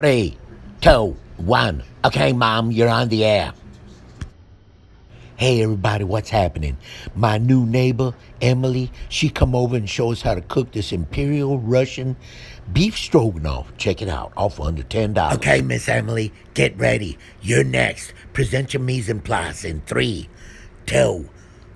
Three, two, one. Okay, Mom, you're on the air. Hey, everybody, what's happening? My new neighbor, Emily, she come over and show us how to cook this Imperial Russian beef stroganoff. Check it out, all for under $10. Okay, Miss Emily, get ready. You're next. Present your mise en place in 3, 2,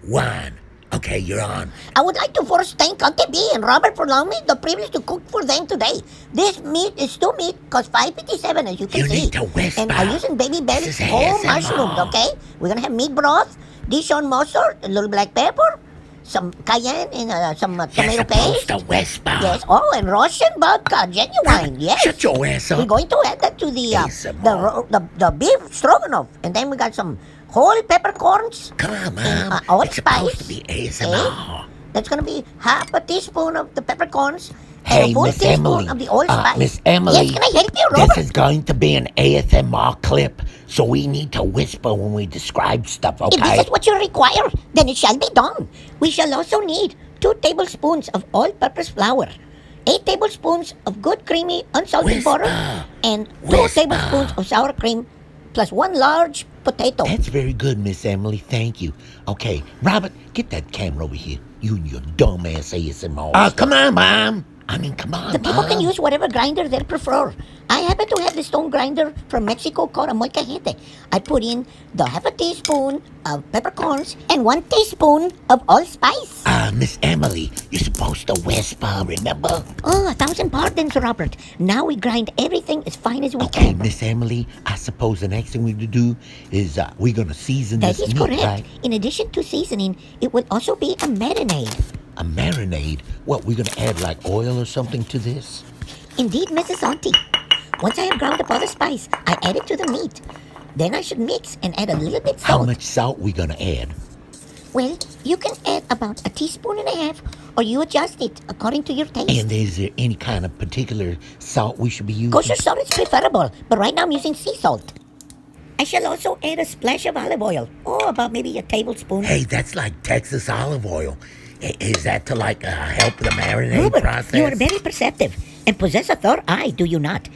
1. Okay, you're on. I would like to first thank Auntie Bea and Robert for allowing me the privilege to cook for them today. This meat is stew meat, costs $5.57 as you can see. You need to whisper. And I'm using baby belly This is whole ASMR. mushrooms, okay? We're gonna have meat broth, Dijon mustard, a little black pepper, some cayenne, and some tomato paste. To whisper. Yes. Oh, and Russian vodka, genuine. Yes. Shut your ass up. We're going to add that to the ASMR. the beef stroganoff, and then we got some whole peppercorns. Come on, Mom. And, It's allspice. supposed to be ASMR. That's gonna be half a teaspoon of the peppercorns Hey, and a full Miss teaspoon Emily. of the allspice. Miss Emily. Yes, can I help you, Robert? This is going to be an ASMR clip, so we need to whisper when we describe stuff, If okay? this is what you require, then it shall be done. We shall also need 2 tablespoons of all-purpose flour, 8 tablespoons of good creamy unsalted Whisper. butter, and 2 Whisper. tablespoons of sour cream, plus 1 large potato. That's very good, Miss Emily. Thank you. Okay, Robert, get that camera over here. You and your dumbass ASMR. Oh, come on, Mom. I mean, come on, The people can Mom. use whatever grinder they prefer. I happen to have the stone grinder from Mexico called a molcajete. I put in the half a teaspoon of peppercorns and 1 teaspoon of allspice. Miss Emily, you're supposed to whisper, remember? Oh, 1,000 pardons, Robert. Now we grind everything as fine as we Okay, can. Miss Emily, I suppose the next thing we need to do is we're going to season That this is meat, correct. right? In addition to seasoning, it will also be a marinade. A marinade? What, we're going to add like oil or something to this? Indeed, Mrs. Auntie. Once I have ground up all the spice, I add it to the meat. Then I should mix and add a little bit How salt. much salt we going to add? Well, you can add about a teaspoon and a half, or you adjust it according to your taste. And is there any kind of particular salt we should be using? Kosher salt is preferable, but right now I'm using sea salt. I shall also add a splash of olive oil, about maybe a tablespoon. Hey, that's like Texas olive oil. Is that to like help the marinade Robert, process? you are very perceptive and possess a third eye, do you not?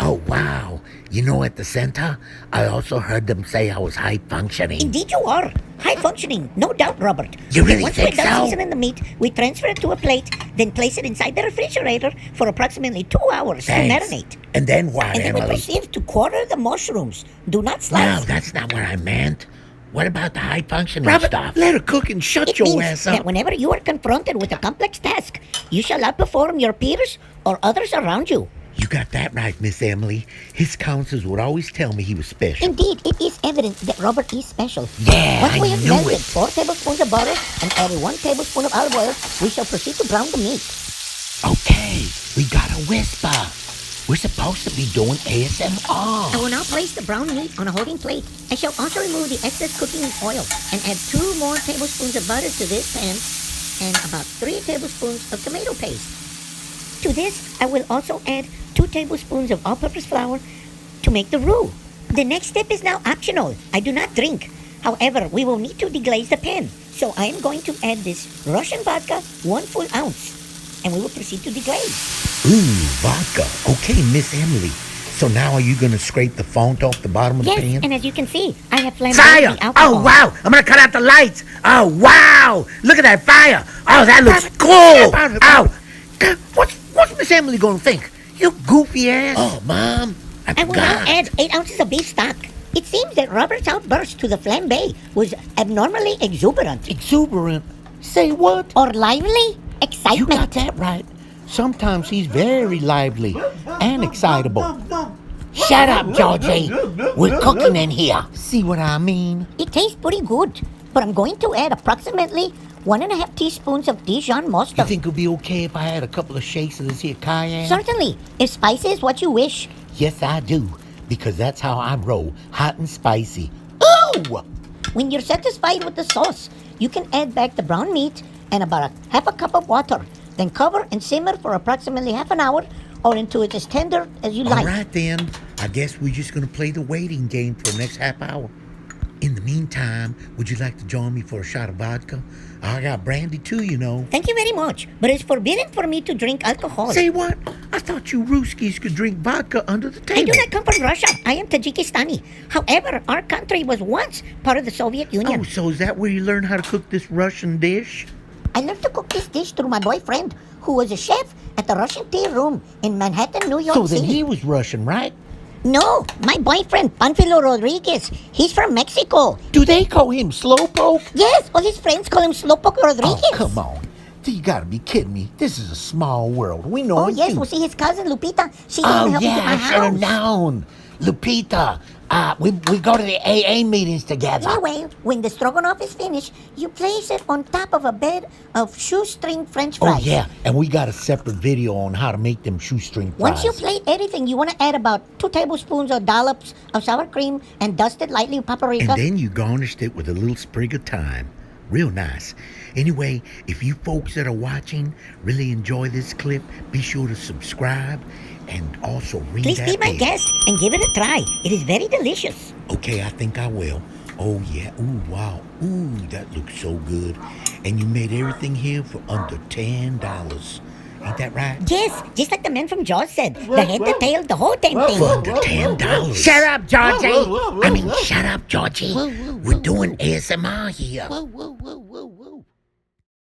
Oh, wow. You know, at the center, I also heard them say I was high functioning. Indeed you are. High functioning, no doubt, Robert. You really Once think we're done so? seasoning the meat, we transfer it to a plate, then place it inside the refrigerator for approximately 2 hours Thanks. to marinate. And then what, And then we Emily? proceed to quarter the mushrooms. Do not No, slice. that's not what I meant. What about the high functioning Robert, stuff? let her cook and shut It your means ass that up. whenever you are confronted with a complex task, you shall outperform your peers or others around you. You got that right, Miss Emily. His counselors would always tell me he was special. Indeed, it is evident that Robert is special. Yeah, Once we I have knew melted it. 4 tablespoons of butter and added 1 tablespoon of olive oil, we shall proceed to brown the meat. Okay, we got a whisper. We're supposed to be doing ASMR. I will now place the brown meat on a holding plate. I shall also remove the excess cooking oil and add 2 more tablespoons of butter to this pan and about 3 tablespoons of tomato paste. To this, I will also add 2 tablespoons of all-purpose flour to make the roux. The next step is now optional. I do not drink. However, we will need to deglaze the pan. So I am going to add this Russian vodka, 1 full ounce, and we will proceed to deglaze. Ooh, vodka. Okay, Miss Emily. So now are you going to scrape the font off the bottom of the Yes, pan? and as you can see, I have flambéed Fire! the alcohol. Oh, wow! I'm gonna cut out the lights! Oh, wow! Look at that fire! Oh, that looks cool! Oh! What's Miss Emily going to think? You goofy ass! Oh, Mom, I I will now forgot. add 8 ounces of beef stock. It seems that Robert's outburst to the flambe was abnormally exuberant. Exuberant. Say what? Or lively? You Excitement. got that right. Sometimes he's very lively and excitable. Shut up, Georgie. We're cooking in here. See what I mean? It tastes pretty good, but I'm going to add approximately 1.5 teaspoons of Dijon You mustard. think it would be okay if I had a couple of shakes of this here cayenne? Certainly, if spicy is what you wish. Yes, I do. Because that's how I roll. Hot and spicy. Ooh! When you're satisfied with the sauce, you can add back the brown meat and about half a cup of water. Then cover and simmer for approximately half an hour or until it's as tender as you All like. right, then. I guess we're just going to play the waiting game for the next half hour. In the meantime, would you like to join me for a shot of vodka? I got brandy too, you know. Thank you very much, but it's forbidden for me to drink alcohol. Say what? I thought you Ruskies could drink vodka under the I table. do not come from Russia. I am Tajikistani. However, our country was once part of the Soviet Union. Oh, so is that where you learned how to cook this Russian dish? I learned to cook this dish through my boyfriend, who was a chef at the Russian Tea Room in Manhattan, New York So then City. he was Russian, right? No, my boyfriend, Panfilo Rodriguez. He's from Mexico. Do they call him Slowpoke? Yes, all his friends call him Slowpoke Rodriguez. Oh, come on. You gotta be kidding me. This is a small world. We know Oh, it yes, too. we'll see his cousin, Lupita. She Oh, even helped me yeah, get my I should have house. known. Lupita, we go to the AA meetings together. Anyway, when the stroganoff is finished, you place it on top of a bed of shoestring French Oh, fries. yeah, and we got a separate video on how to make them shoestring fries. Once you plate everything, you want to add about 2 tablespoons or dollops of sour cream and dust it lightly with paprika. And then you garnished it with a little sprig of thyme. Real nice. Anyway, if you folks that are watching really enjoy this clip, be sure to subscribe and also ring Please that be my bell. guest and give it a try. It is very delicious. Okay, I think I will. Oh, yeah. Ooh, wow. Ooh, that looks so good. And you made everything here for under $10. Ain't that right? Yes, just like the man from Jaws said. The head, the tail, the whole damn thing. For under $10. Shut up, Georgie. I mean, shut up, Georgie. We're doing ASMR here. Whoa, whoa, whoa.